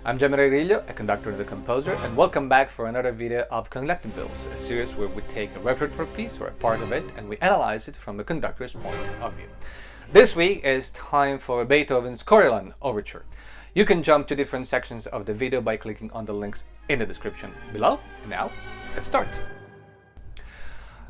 I'm Gianmaria Griglio, a conductor and a composer, and welcome back for another video of Conductibles, a series where we take a repertoire piece or a part of it and we analyze it from the conductor's point of view. This week is time for Beethoven's Coriolan Ouverture. You can jump to different sections of the video by clicking on the links in the description below. And now, let's start.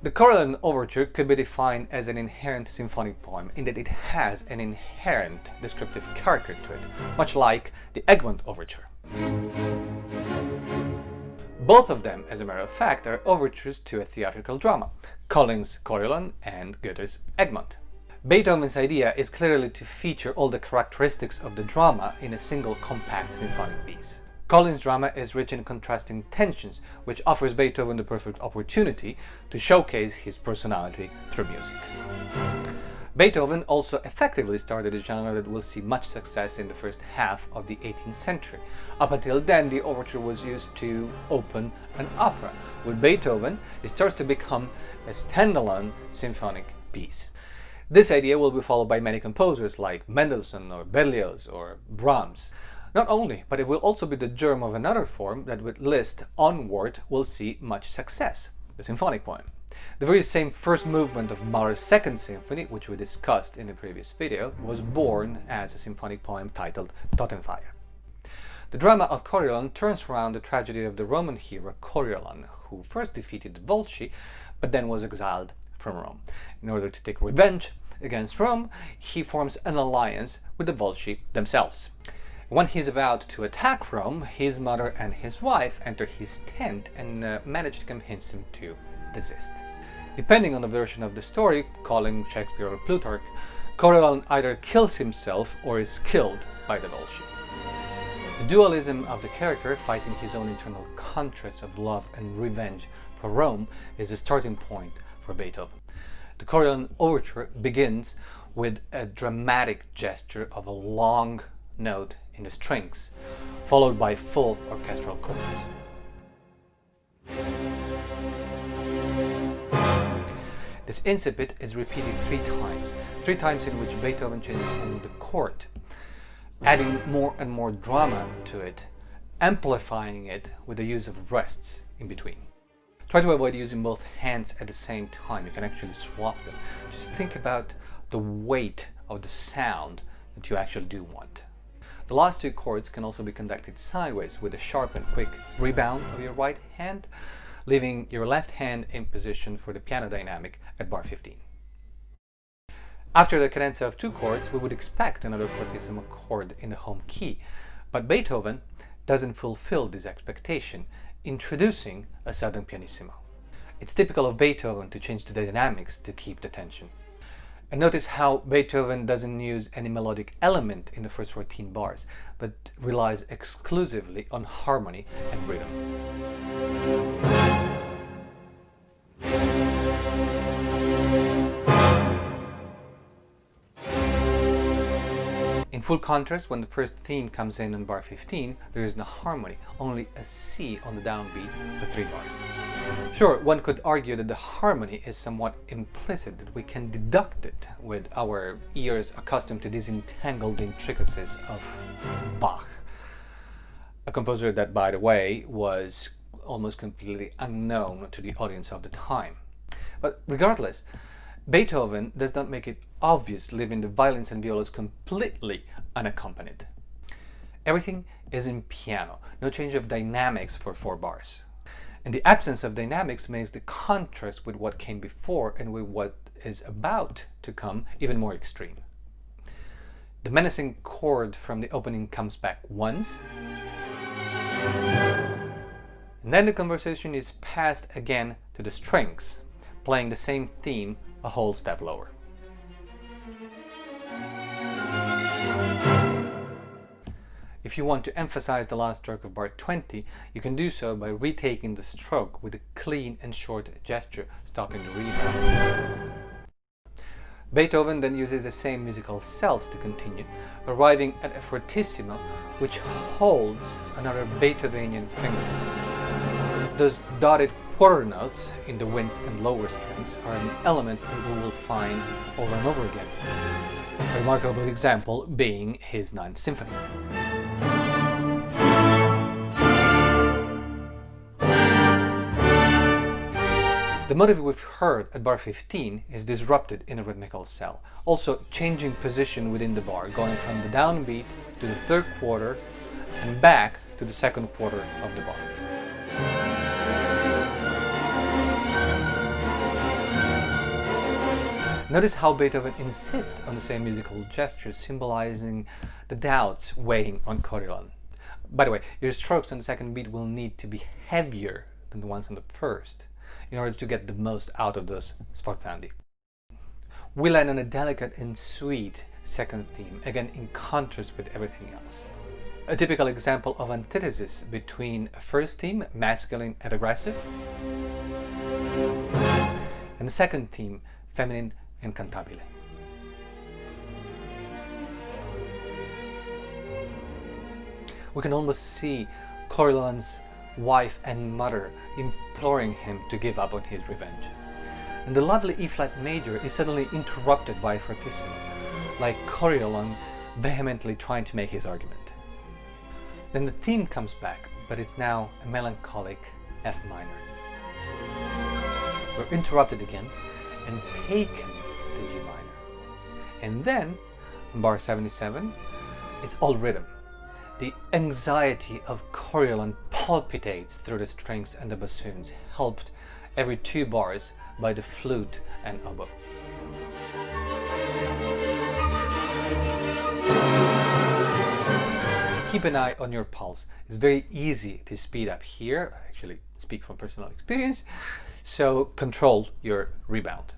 The Coriolan Ouverture could be defined as an inherent symphonic poem in that it has an inherent descriptive character to it, much like the Egmont Overture. Both of them, as a matter of fact, are overtures to a theatrical drama, Collin's Coriolan and Goethe's Egmont. Beethoven's idea is clearly to feature all the characteristics of the drama in a single compact symphonic piece. Collin's drama is rich in contrasting tensions, which offers Beethoven the perfect opportunity to showcase his personality through music. Beethoven also effectively started a genre that will see much success in the first half of the 18th century. Up until then, the overture was used to open an opera. With Beethoven, it starts to become a standalone symphonic piece. This idea will be followed by many composers like Mendelssohn or Berlioz or Brahms. Not only, but it will also be the germ of another form that with Liszt onward will see much success, the symphonic poem. The very same first movement of Mahler's Second Symphony, which we discussed in the previous video, was born as a symphonic poem titled Totenfeier. The drama of Coriolan turns around the tragedy of the Roman hero Coriolan, who first defeated Volsci, but then was exiled from Rome. In order to take revenge against Rome, he forms an alliance with the Volsci themselves. When he is about to attack Rome, his mother and his wife enter his tent and manage to convince him to desist. Depending on the version of the story, Collin, Shakespeare or Plutarch, Coriolan either kills himself or is killed by the Volsci. The dualism of the character, fighting his own internal contrasts of love and revenge for Rome, is the starting point for Beethoven. The Coriolan Ouverture begins with a dramatic gesture of a long note in the strings, followed by full orchestral chords. This incipit is repeated three times in which Beethoven changes only the chord, adding more and more drama to it, amplifying it with the use of rests in between. Try to avoid using both hands at the same time. You can actually swap them. Just think about the weight of the sound that you actually do want. The last two chords can also be conducted sideways with a sharp and quick rebound of your right hand, leaving your left hand in position for the piano dynamic at bar 15. After the cadenza of two chords, we would expect another fortissimo chord in the home key, but Beethoven doesn't fulfill this expectation, introducing a sudden pianissimo. It's typical of Beethoven to change the dynamics to keep the tension. And notice how Beethoven doesn't use any melodic element in the first 14 bars, but relies exclusively on harmony and rhythm. In full contrast, when the first theme comes in on bar 15, there is no harmony, only a C on the downbeat for 3 bars. Sure, one could argue that the harmony is somewhat implicit, that we can deduct it with our ears accustomed to these entangled intricacies of Bach, a composer that, by the way, was almost completely unknown to the audience of the time. But regardless, Beethoven does not make it obvious, leaving the violins and violas completely unaccompanied. Everything is in piano, no change of dynamics for 4 bars. And the absence of dynamics makes the contrast with what came before and with what is about to come even more extreme. The menacing chord from the opening comes back once, and then the conversation is passed again to the strings, playing the same theme a whole step lower. If you want to emphasize the last stroke of bar 20, you can do so by retaking the stroke with a clean and short gesture, stopping the rebound. Beethoven then uses the same musical cells to continue, arriving at a fortissimo which holds another Beethovenian finger. Those dotted quarter notes in the winds and lower strings are an element that we will find over and over again. A remarkable example being his Ninth Symphony. The motive we've heard at bar 15 is disrupted in a rhythmical cell, also changing position within the bar, going from the downbeat to the third quarter and back to the second quarter of the bar. Notice how Beethoven insists on the same musical gestures, symbolizing the doubts weighing on Coriolan. By the way, your strokes on the second beat will need to be heavier than the ones on the first, in order to get the most out of those sforzandi. We land on a delicate and sweet second theme, again in contrast with everything else. A typical example of antithesis between a first theme, masculine and aggressive, and the second theme, feminine and cantabile. We can almost see Coriolan's wife and mother imploring him to give up on his revenge. And the lovely E-flat major is suddenly interrupted by a fortissimo, like Coriolan vehemently trying to make his argument. Then the theme comes back, but it's now a melancholic F minor. We're interrupted again and taken to G minor. And then, in bar 77, it's all rhythm. The anxiety of Coriolan palpitates through the strings and the bassoons, helped every 2 bars by the flute and oboe. Keep an eye on your pulse. It's very easy to speed up here. I actually speak from personal experience, so control your rebound.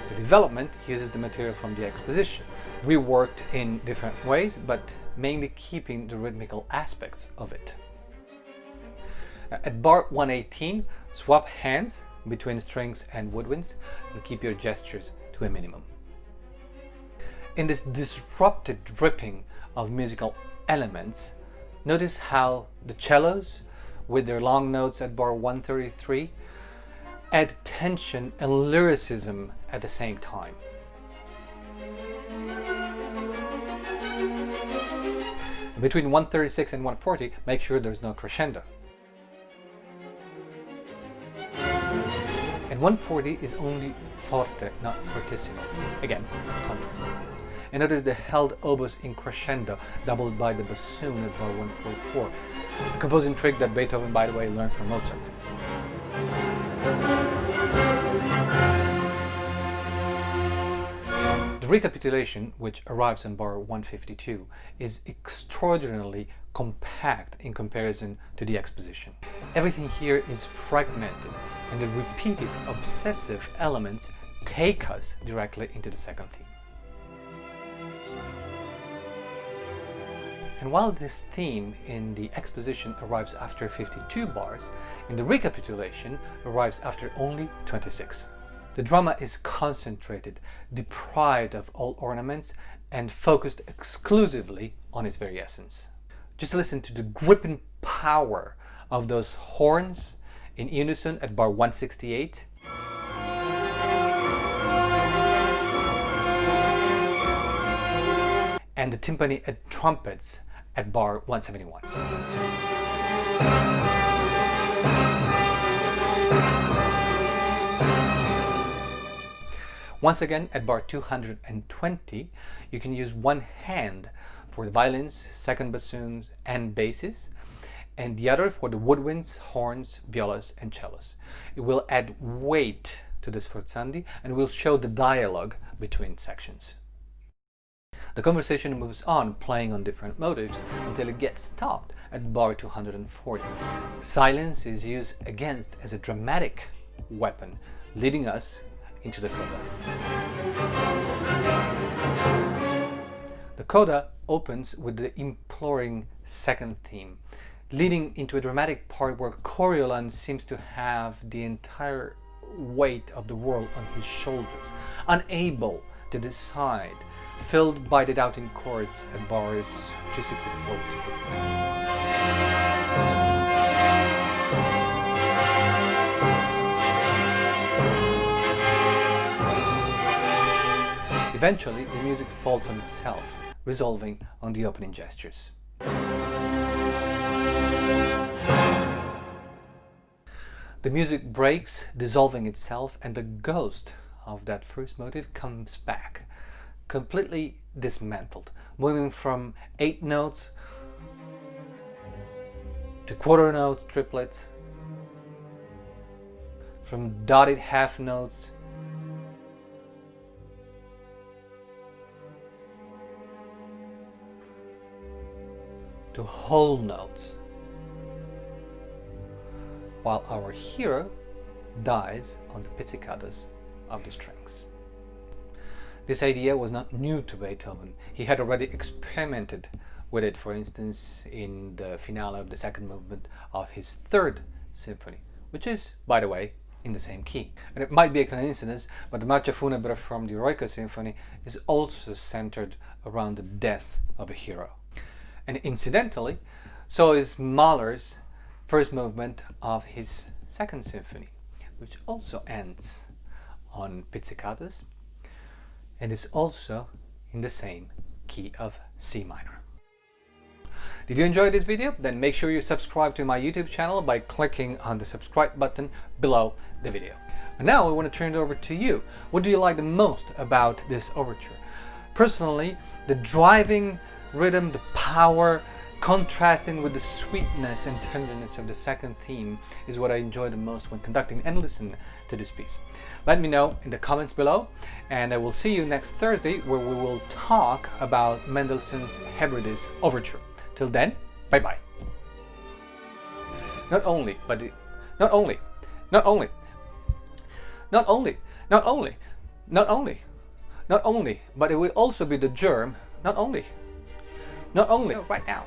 The development uses the material from the Exposition, reworked in different ways, but mainly keeping the rhythmical aspects of it. At bar 118, swap hands between strings and woodwinds and keep your gestures to a minimum. In this disrupted dripping of musical elements, notice how the cellos, with their long notes at bar 133, add tension and lyricism at the same time. Between 136 and 140, make sure there's no crescendo. And 140 is only forte, not fortissimo. Again, contrast. And notice the held oboes in crescendo, doubled by the bassoon at bar 144. A composing trick that Beethoven, by the way, learned from Mozart. The Recapitulation, which arrives on bar 152, is extraordinarily compact in comparison to the Exposition. Everything here is fragmented, and the repeated obsessive elements take us directly into the second theme. And while this theme in the Exposition arrives after 52 bars, in the Recapitulation arrives after only 26. The drama is concentrated, deprived of all ornaments, and focused exclusively on its very essence. Just listen to the gripping power of those horns in unison at bar 168. And the timpani and trumpets at bar 171. Once again, at bar 220, you can use one hand for the violins, second bassoons, and basses, and the other for the woodwinds, horns, violas, and cellos. It will add weight to the sforzandi and will show the dialogue between sections. The conversation moves on, playing on different motives, until it gets stopped at bar 240. Silence is used again as a dramatic weapon, leading us into the Coda. The Coda opens with the imploring second theme, leading into a dramatic part where Coriolan seems to have the entire weight of the world on his shoulders, unable to decide, filled by the doubting chords at bars 264 to 269. Eventually, the music falls on itself, resolving on the opening gestures. The music breaks, dissolving itself, and the ghost of that first motive comes back, completely dismantled, moving from 8 notes to quarter notes, triplets, from dotted half notes to whole notes, while our hero dies on the pizzicatos of the strings. This idea was not new to Beethoven. He had already experimented with it, for instance, in the finale of the second movement of his third symphony, which is, by the way, in the same key. And it might be a coincidence, but the Marcia Funebre from the Eroica Symphony is also centered around the death of a hero. And incidentally, so is Mahler's first movement of his second symphony, which also ends on pizzicatos and is also in the same key of C minor. Did you enjoy this video? Then make sure you subscribe to my YouTube channel by clicking on the subscribe button below the video. And now I want to turn it over to you. What do you like the most about this overture? Personally, the driving rhythm, the power, contrasting with the sweetness and tenderness of the second theme is what I enjoy the most when conducting and listening to this piece. Let me know in the comments below, and I will see you next Thursday where we will talk about Mendelssohn's Hebrides Overture. Till then, bye bye. Not only, but it will also be the germ, not only. Right now.